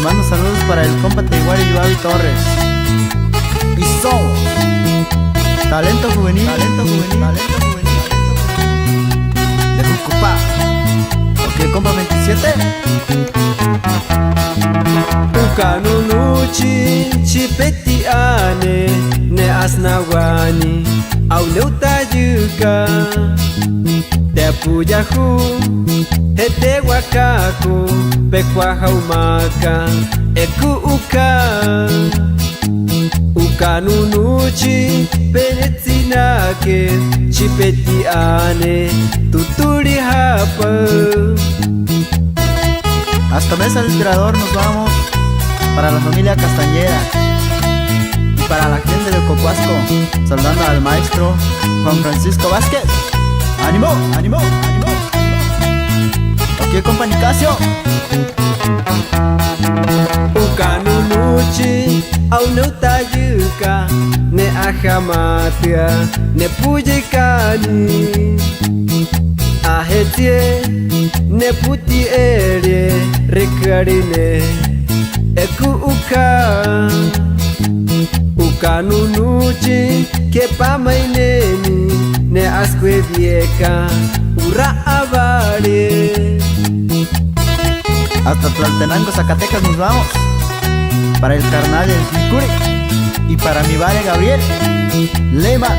Mando saludos para el compa Teguari y Babi Torres. Y somos talento juvenil, talento juvenil, talento juvenil, de Jucupá. Ok, compa 27. Ukanunuchi chipetiane ne asnawani au leutayuka te puyahu hete wakaku pekwa haumaka eku ukanunuchi penetsinake chipetiane tuturi hapa. Hasta Mesa del Tirador nos vamos, para la familia Castañeda y para la gente de Cocuasco, saludando al maestro Juan Francisco Vázquez. ¡Ánimo, ánimo, ánimo! Ok, compa Nicasio. Ukanunuchi au neutayuka ne ahamatia ne pujikani ahetie ne puti ere rekarine eku ukanunuchi ke pamaineni ne asque vieja ura avare. Hasta Tlaltenango, Zacatecas nos vamos, para el carnal del Ticuri y para mi vale Gabriel Lema.